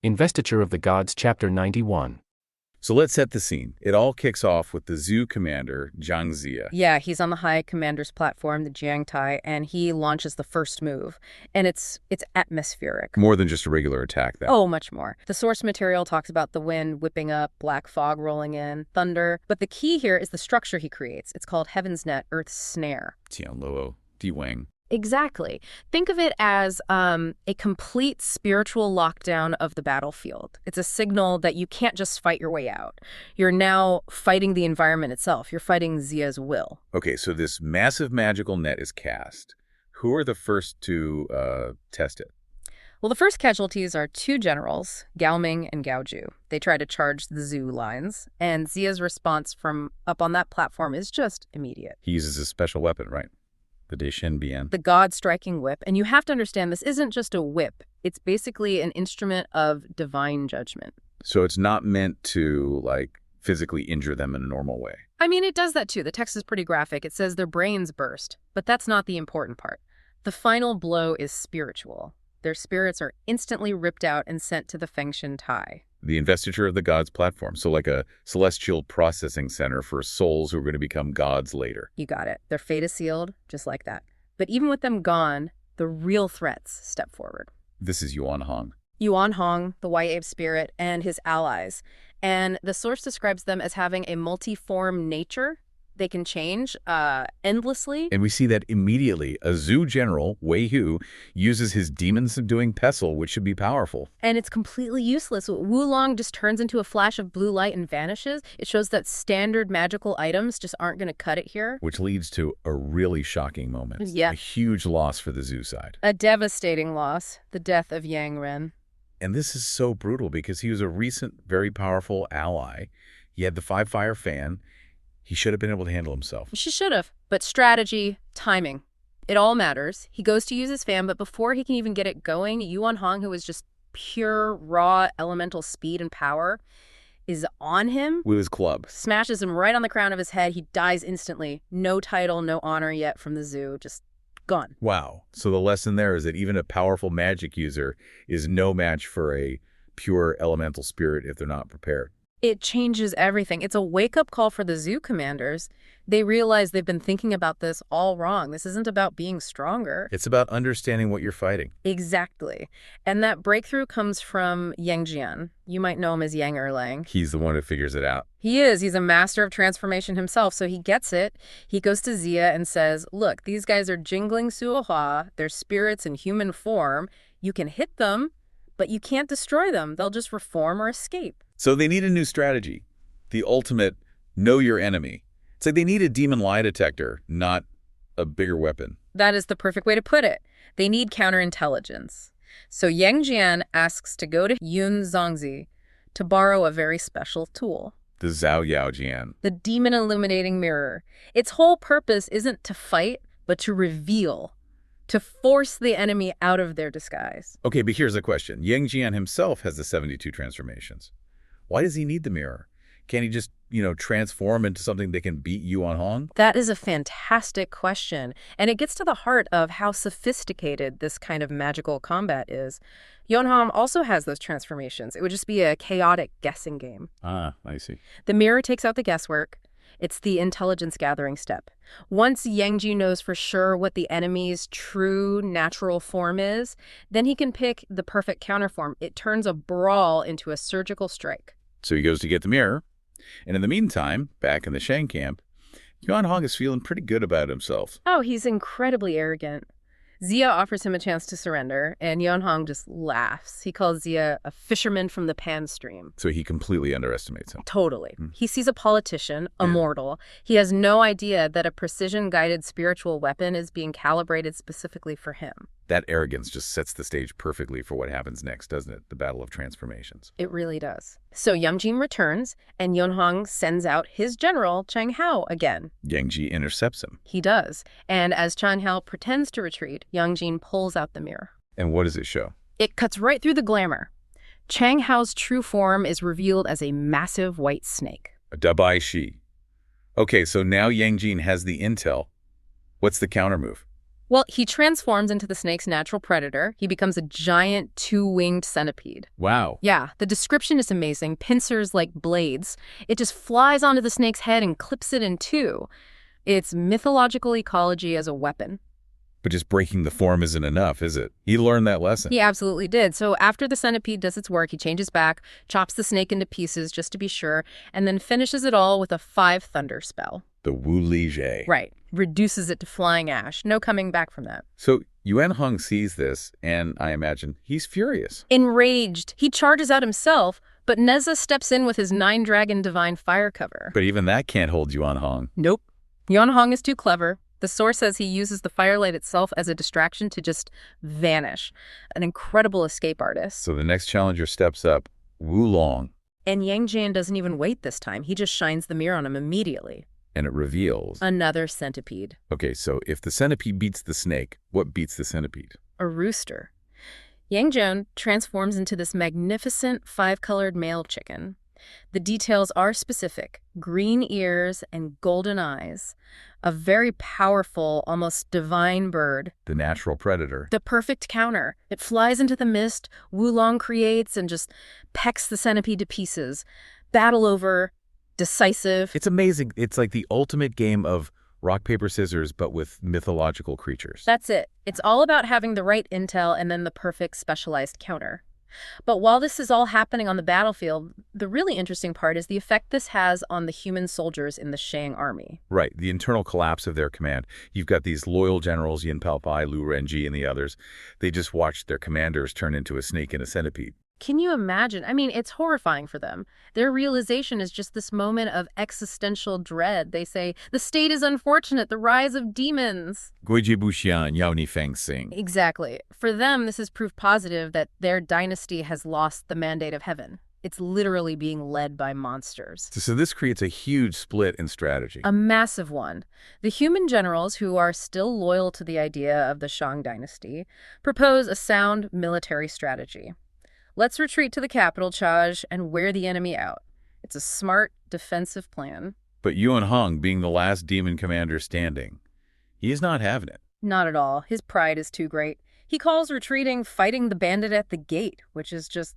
Investiture of the Gods, Chapter 91. So let's set the scene. It all kicks off with the zoo commander, Ziya. Yeah, he's on the High Commander's platform, the Jiangtai, and he launches the first move. And it's atmospheric. More than just a regular attack, then. Oh, much more. The source material talks about the wind whipping up, black fog rolling in, thunder. But the key here is the structure he creates. It's called Heaven's Net, Earth's Snare. Tianluo, Diwang. Exactly. Think of it as a complete spiritual lockdown of the battlefield. It's a signal that you can't just fight your way out. You're now fighting the environment itself. You're fighting Ziya's will. Okay, so this massive magical net is cast. Who are the first to test it? Well, the first casualties are two generals, Gao Ming and Gao Ju. They try to charge the zoo lines, and Ziya's response from up on that platform is just immediate. He uses a special weapon, right? The Deshen Bian. The God-striking whip. And you have to understand, this isn't just a whip. It's basically an instrument of divine judgment. So it's not meant to, physically injure them in a normal way. I mean, it does that too. The text is pretty graphic. It says their brains burst. But that's not the important part. The final blow is spiritual. Their spirits are instantly ripped out and sent to the Fengshen Tai. The Investiture of the Gods platform, so like a celestial processing center for souls who are going to become gods later. You got it. Their fate is sealed, just like that. But even with them gone, the real threats step forward. This is Yuan Hong. Yuan Hong, the White Ape spirit, and his allies. And the source describes them as having a multiform nature. They can change endlessly. And we see that immediately. A zoo general, Wei Hu, uses his demon-subduing pestle, which should be powerful. And it's completely useless. Wulong just turns into a flash of blue light and vanishes. It shows that standard magical items just aren't going to cut it here. Which leads to a really shocking moment. Yeah. A huge loss for the zoo side. A devastating loss. The death of Yang Ren. And this is so brutal because he was a recent, very powerful ally. He had the five-fire fan. He should have been able to handle himself. She should have. But strategy, timing. It all matters. He goes to use his fan, but before he can even get it going, Yuan Hong, who is just pure, raw, elemental speed and power, is on him. With his club. Smashes him right on the crown of his head. He dies instantly. No title, no honor yet from the zoo. Just gone. Wow. So the lesson there is that even a powerful magic user is no match for a pure elemental spirit if they're not prepared. It changes everything. It's a wake-up call for the zoo commanders. They realize they've been thinking about this all wrong. This isn't about being stronger. It's about understanding what you're fighting. Exactly. And that breakthrough comes from Yang Jian. You might know him as Yang Erlang. He's the one who figures it out. He is. He's a master of transformation himself, so he gets it. He goes to Ziya and says, look, these guys are jingling Suohua. They're spirits in human form. You can hit them, but you can't destroy them. They'll just reform or escape. So they need a new strategy, the ultimate know your enemy. It's like they need a demon lie detector, not a bigger weapon. That is the perfect way to put it. They need counterintelligence. So Yang Jian asks to go to Yun Zongzi to borrow a very special tool. The Zhao Yao Jian. The demon illuminating mirror. Its whole purpose isn't to fight, but to reveal. To force the enemy out of their disguise. Okay, but here's a question. Yang Jian himself has the 72 transformations. Why does he need the mirror? Can't he just, transform into something that can beat Yuan Hong? That is a fantastic question. And it gets to the heart of how sophisticated this kind of magical combat is. Yuan Hong also has those transformations. It would just be a chaotic guessing game. Ah, I see. The mirror takes out the guesswork. It's the intelligence gathering step. Once Yang Ji knows for sure what the enemy's true natural form is, then he can pick the perfect counterform. It turns a brawl into a surgical strike. So he goes to get the mirror. And in the meantime, back in the Shang camp, Yuan Hong is feeling pretty good about himself. Oh, he's incredibly arrogant. Ziya offers him a chance to surrender, and Yuan Hong just laughs. He calls Ziya a fisherman from the Pan Stream. So he completely underestimates him. Totally. He sees a politician, a mortal. He has no idea that a precision-guided spiritual weapon is being calibrated specifically for him. That arrogance just sets the stage perfectly for what happens next, doesn't it? The Battle of Transformations. It really does. So Yang Jin returns, and Yuan Hong sends out his general, Chang Hao, again. Yang Ji intercepts him. He does. And as Chang Hao pretends to retreat, Yang Jin pulls out the mirror. And what does it show? It cuts right through the glamour. Chang Hao's true form is revealed as a massive white snake. A Dabai Shi. Okay, so now Yang Jin has the intel. What's the counter move? Well, he transforms into the snake's natural predator. He becomes a giant two-winged centipede. Wow. Yeah, the description is amazing. Pincers like blades. It just flies onto the snake's head and clips it in two. It's mythological ecology as a weapon. But just breaking the form isn't enough, is it? He learned that lesson. He absolutely did. So after the centipede does its work, he changes back, chops the snake into pieces just to be sure, and then finishes it all with a 5-thunder spell. The Wu Li Jie. Right. Reduces it to flying ash. No coming back from that. So Yuan Heng sees this, and I imagine he's furious. Enraged, he charges out himself, but Neza steps in with his 9-dragon divine fire cover. But even that can't hold Yuan Heng. Nope. Yuan Heng is too clever. The source says he uses the firelight itself as a distraction to just vanish. An incredible escape artist. So the next challenger steps up, Wu Long, And Yang Jian doesn't even wait this time. He just shines the mirror on him immediately. and it reveals. Another centipede. Okay, so if the centipede beats the snake, what beats the centipede? A rooster. Yang Jian transforms into this magnificent 5-colored male chicken. The details are specific. Green ears and golden eyes. A very powerful, almost divine bird. The natural predator. The perfect counter. It flies into the mist, Wulong creates, and just pecks the centipede to pieces. Battle over, decisive. It's amazing. It's like the ultimate game of rock, paper, scissors, but with mythological creatures. That's it. It's all about having the right intel and then the perfect specialized counter. But while this is all happening on the battlefield, the really interesting part is the effect this has on the human soldiers in the Shang army. Right, the internal collapse of their command. You've got these loyal generals, Yin Paopai, Lu Renji, and the others. They just watched their commanders turn into a snake and a centipede. Can you imagine? I mean, it's horrifying for them. Their realization is just this moment of existential dread. They say, the state is unfortunate, the rise of demons. Guiji Buxian, Yao Ni Feng Sing. Exactly. For them, this is proof positive that their dynasty has lost the mandate of heaven. It's literally being led by monsters. So this creates a huge split in strategy. A massive one. The human generals, who are still loyal to the idea of the Shang dynasty, propose a sound military strategy. Let's retreat to the capital, Chaj, and wear the enemy out. It's a smart, defensive plan. But Yuan Heng, being the last demon commander standing, he is not having it. Not at all. His pride is too great. He calls retreating fighting the bandit at the gate, which is just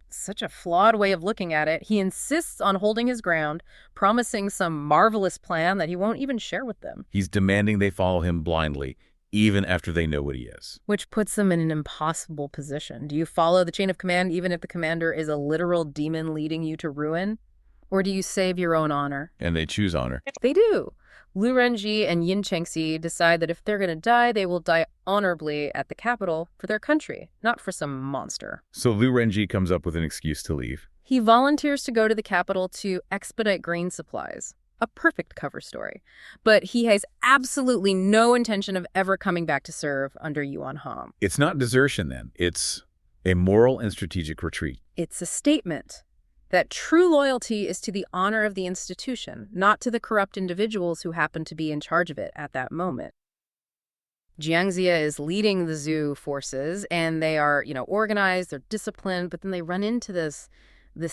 such a flawed way of looking at it. He insists on holding his ground, promising some marvelous plan that he won't even share with them. He's demanding they follow him blindly, even after they know what he is. Which puts them in an impossible position. Do you follow the chain of command even if the commander is a literal demon leading you to ruin? Or do you save your own honor? And they choose honor. They do. Lu Renji and Yin Chengxi decide that if they're going to die, they will die honorably at the capital for their country, not for some monster. So Lu Renji comes up with an excuse to leave. He volunteers to go to the capital to expedite grain supplies. A perfect cover story. But he has absolutely no intention of ever coming back to serve under Yuan Heng. It's not desertion then. It's a moral and strategic retreat. It's a statement that true loyalty is to the honor of the institution, not to the corrupt individuals who happen to be in charge of it at that moment. Jiang Ziya is leading the Zhu forces, and they are, organized, they're disciplined, but then they run into this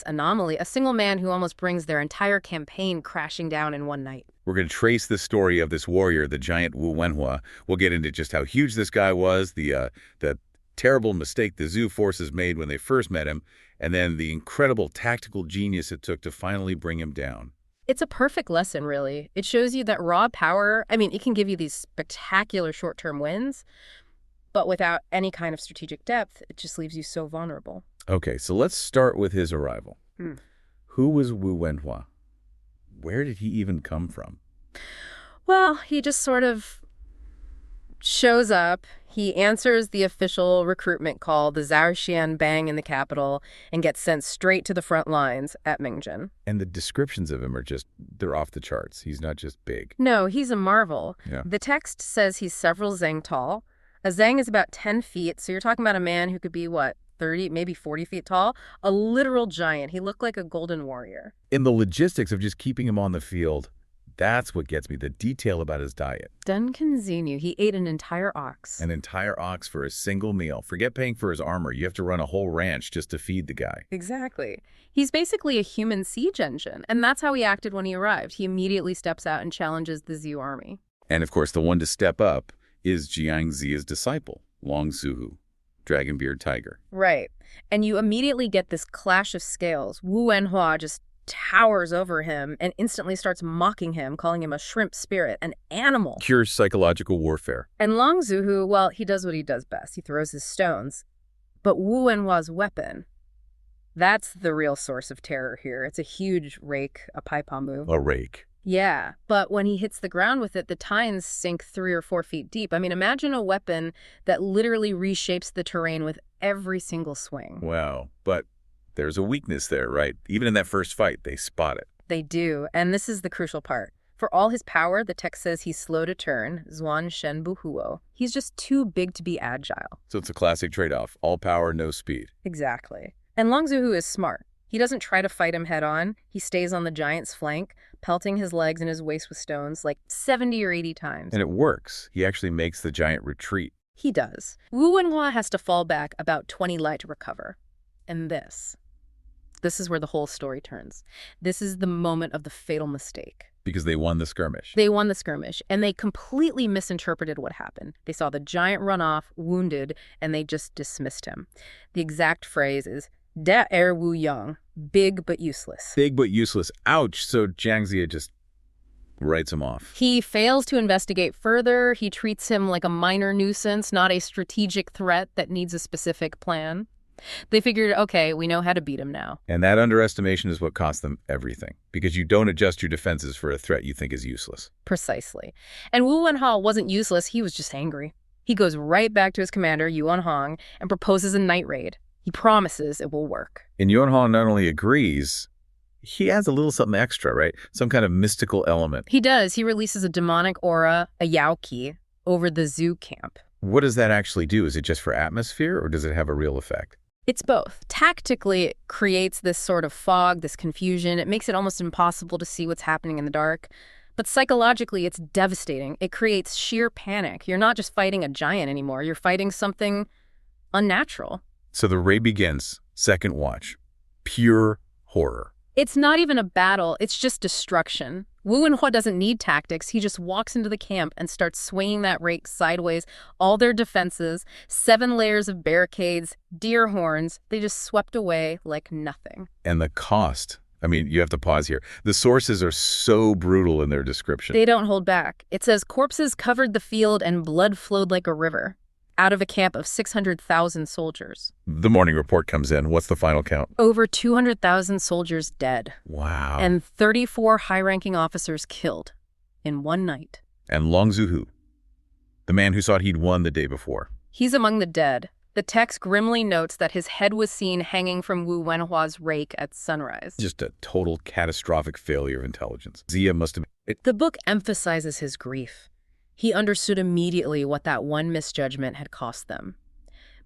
anomaly, a single man who almost brings their entire campaign crashing down in one night. We're going to trace the story of this warrior, the giant Wu Wenhua. We'll get into just how huge this guy was, the terrible mistake the Zhu forces made when they first met him, and then the incredible tactical genius it took to finally bring him down. It's a perfect lesson, really. It shows you that raw power, it can give you these spectacular short-term wins, but without any kind of strategic depth, it just leaves you so vulnerable. Okay, so let's start with his arrival. Who was Wu Wenhua? Where did he even come from? Well, he just sort of shows up. He answers the official recruitment call, the Zhaoxian Bang in the capital, and gets sent straight to the front lines at Mingjin. And the descriptions of him are they're off the charts. He's not just big. No, he's a marvel. Yeah. The text says he's several zhang tall. A zhang is about 10 feet, so you're talking about a man who could be, 30, maybe 40 feet tall? A literal giant. He looked like a golden warrior. In the logistics of just keeping him on the field, that's what gets me, the detail about his diet. Duncan Xenu, he ate an entire ox. An entire ox for a single meal. Forget paying for his armor. You have to run a whole ranch just to feed the guy. Exactly. He's basically a human siege engine, and that's how he acted when he arrived. He immediately steps out and challenges the Zhu army. And of course, the one to step up is Jiang Ziya's disciple, Long Zuhu, Dragonbeard Tiger. Right. And you immediately get this clash of scales. Wu Wenhua just towers over him and instantly starts mocking him, calling him a shrimp spirit, an animal. Pure psychological warfare. And Long Zuhu, well, he does what he does best. He throws his stones. But Wu Wenhua's weapon, that's the real source of terror here. It's a huge rake, a paipamu. A rake. Yeah, but when he hits the ground with it, the tines sink 3 or 4 feet deep. I mean, imagine a weapon that literally reshapes the terrain with every single swing. Wow. But there's a weakness there, right? Even in that first fight, they spot it. They do, and this is the crucial part. For all his power, the text says he's slow to turn, Zuan Shen Bu Huo. He's just too big to be agile. So it's a classic trade-off. All power, no speed. Exactly. And Long Zuhu is smart. He doesn't try to fight him head-on. He stays on the giant's flank, pelting his legs and his waist with stones like 70 or 80 times. And it works. He actually makes the giant retreat. He does. Wu Wenhua has to fall back about 20 li to recover. And this is where the whole story turns. This is the moment of the fatal mistake. Because they won the skirmish. They won the skirmish, and they completely misinterpreted what happened. They saw the giant run off, wounded, and they just dismissed him. The exact phrase is, Da Wu Yang, big but useless. Big but useless. Ouch. So Jiang Ziya just writes him off. He fails to investigate further. He treats him like a minor nuisance, not a strategic threat that needs a specific plan. They figured, okay, we know how to beat him now. And that underestimation is what cost them everything. Because you don't adjust your defenses for a threat you think is useless. Precisely. And Wu Wenhua wasn't useless, he was just angry. He goes right back to his commander, Yuan Hong, and proposes a night raid. He promises it will work. And Yuan Hong not only agrees, he adds a little something extra, right? Some kind of mystical element. He does. He releases a demonic aura, a Yaoqi, over the zoo camp. What does that actually do? Is it just for atmosphere, or does it have a real effect? It's both. Tactically, it creates this sort of fog, this confusion. It makes it almost impossible to see what's happening in the dark. But psychologically, it's devastating. It creates sheer panic. You're not just fighting a giant anymore. You're fighting something unnatural. So the raid begins. Second watch. Pure horror. It's not even a battle. It's just destruction. Wu Wenhua doesn't need tactics. He just walks into the camp and starts swinging that rake sideways. All their defenses, 7 layers of barricades, deer horns, they just swept away like nothing. And the cost. I mean, you have to pause here. The sources are so brutal in their description. They don't hold back. It says corpses covered the field and blood flowed like a river. Out of a camp of 600,000 soldiers. The morning report comes in. What's the final count? Over 200,000 soldiers dead. Wow. And 34 high-ranking officers killed in one night. And Long Zuhu, the man who thought he'd won the day before. He's among the dead. The text grimly notes that his head was seen hanging from Wu Wenhua's rake at sunrise. Just a total catastrophic failure of intelligence. Ziya must have... The book emphasizes his grief. He understood immediately what that one misjudgment had cost them.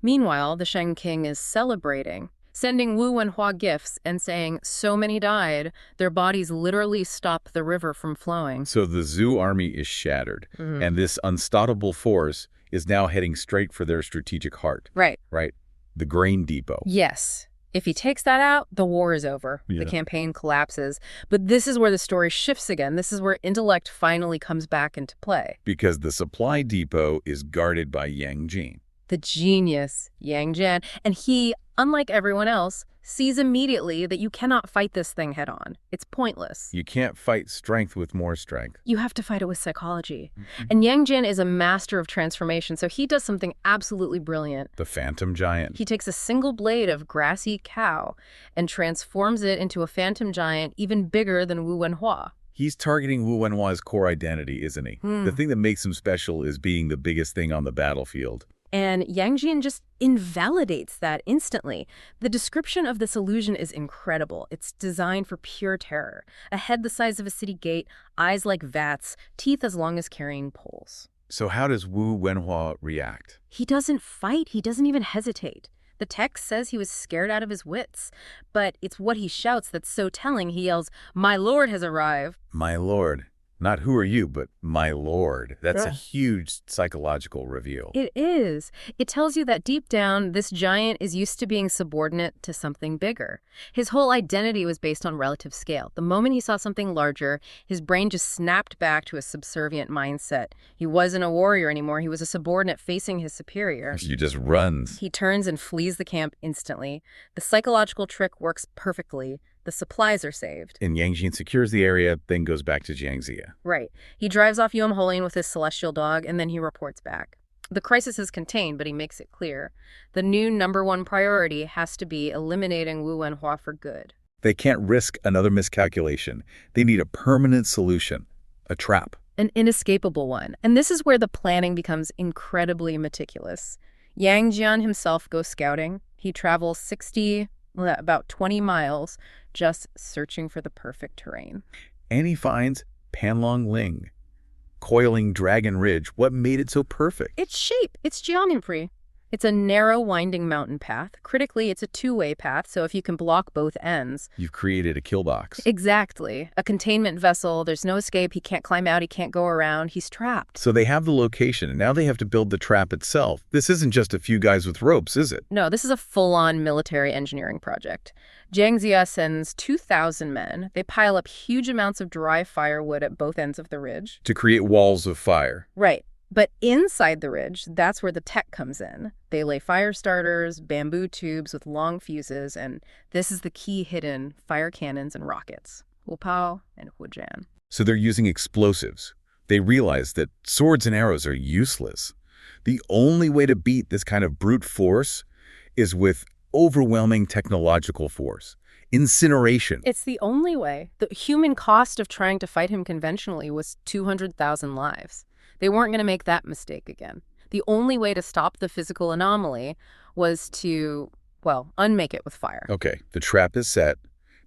Meanwhile, the Shang King is celebrating, sending Wu Wenhua gifts and saying, so many died, their bodies literally stop the river from flowing. So the Zhu army is shattered, and this unstoppable force is now heading straight for their strategic heart. Right. Right? The grain depot. Yes. If he takes that out, the war is over. Yeah. The campaign collapses. But this is where the story shifts again. This is where intellect finally comes back into play. Because the supply depot is guarded by Yang Jin. The genius, Yang Jian. And he, unlike everyone else, sees immediately that you cannot fight this thing head on. It's pointless. You can't fight strength with more strength. You have to fight it with psychology. And Yang Jian is a master of transformation, so he does something absolutely brilliant. The Phantom Giant. He takes a single blade of grassy cow and transforms it into a phantom giant even bigger than Wu Wenhua. He's targeting Wu Wenhua's core identity, isn't he? The thing that makes him special is being the biggest thing on the battlefield. And Yang Jian just invalidates that instantly. The description of this illusion is incredible. It's designed for pure terror. A head the size of a city gate, eyes like vats, teeth as long as carrying poles. So how does Wu Wenhua react? He doesn't fight. He doesn't even hesitate. The text says he was scared out of his wits. But it's what he shouts that's so telling. He yells, "My lord has arrived." My lord. Not who are you, but my lord. That's a Ugh. huge psychological reveal. It is. It tells you that deep down, this giant is used to being subordinate to something bigger. His whole identity was based on relative scale. The moment he saw something larger, his brain just snapped back to a subservient mindset. He wasn't a warrior anymore. He was a subordinate facing his superior. He just runs. He turns and flees the camp instantly. The psychological trick works perfectly. The supplies are saved. And Yang Jin secures the area, then goes back to Jiang Ziya. Right. He drives off Yuan Holian with his celestial dog, and then he reports back. The crisis is contained, but he makes it clear. The new #1 priority has to be eliminating Wu Wenhua for good. They can't risk another miscalculation. They need a permanent solution, a trap. An inescapable one. And this is where the planning becomes incredibly meticulous. Yang Jian himself goes scouting. He travels about 20 miles, just searching for the perfect terrain. And he finds Panlong Ling, coiling Dragon Ridge. What made it so perfect? Its shape, its geometry. It's a narrow, winding mountain path. Critically, it's a two-way path, so if you can block both ends. You've created a kill box. Exactly. A containment vessel. There's no escape. He can't climb out. He can't go around. He's trapped. So they have the location, and now they have to build the trap itself. This isn't just a few guys with ropes, is it? No, this is a full-on military engineering project. Jiang Ziya sends 2,000 men. They pile up huge amounts of dry firewood at both ends of the ridge. To create walls of fire. Right. But inside the ridge, that's where the tech comes in. They lay fire starters, bamboo tubes with long fuses, and this is the key hidden fire cannons and rockets. Wupao and Hujian. So they're using explosives. They realize that swords and arrows are useless. The only way to beat this kind of brute force is with overwhelming technological force. Incineration. It's the only way. The human cost of trying to fight him conventionally was 200,000 lives. They weren't going to make that mistake again. The only way to stop the physical anomaly was to, well, unmake it with fire. Okay, the trap is set.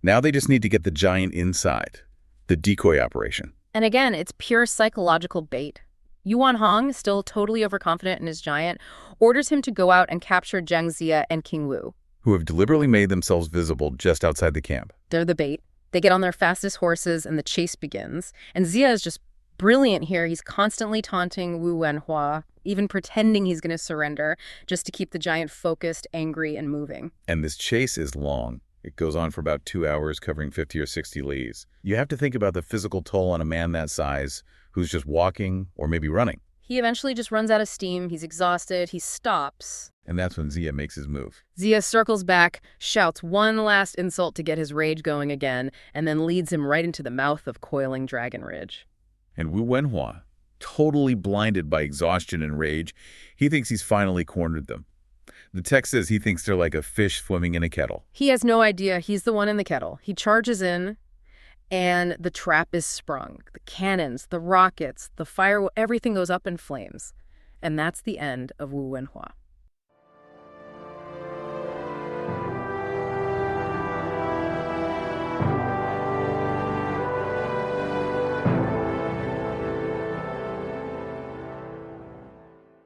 Now they just need to get the giant inside. The decoy operation. And again, it's pure psychological bait. Yuan Hong, still totally overconfident in his giant, orders him to go out and capture Jiang Ziya and King Wu. Who have deliberately made themselves visible just outside the camp. They're the bait. They get on their fastest horses and the chase begins. And Ziya is just brilliant here. He's constantly taunting Wu Wenhua, even pretending he's going to surrender, just to keep the giant focused, angry, and moving. And this chase is long. It goes on for about 2 hours, covering 50 or 60 leagues. You have to think about the physical toll on a man that size who's just walking or maybe running. He eventually just runs out of steam. He's exhausted. He stops. And that's when Ziya makes his move. Ziya circles back, shouts one last insult to get his rage going again, and then leads him right into the mouth of coiling Dragon Ridge. And Wu Wenhua, totally blinded by exhaustion and rage, he thinks he's finally cornered them. The text says he thinks they're like a fish swimming in a kettle. He has no idea he's the one in the kettle. He charges in, and the trap is sprung. The cannons, the rockets, the fire, everything goes up in flames. And that's the end of Wu Wenhua.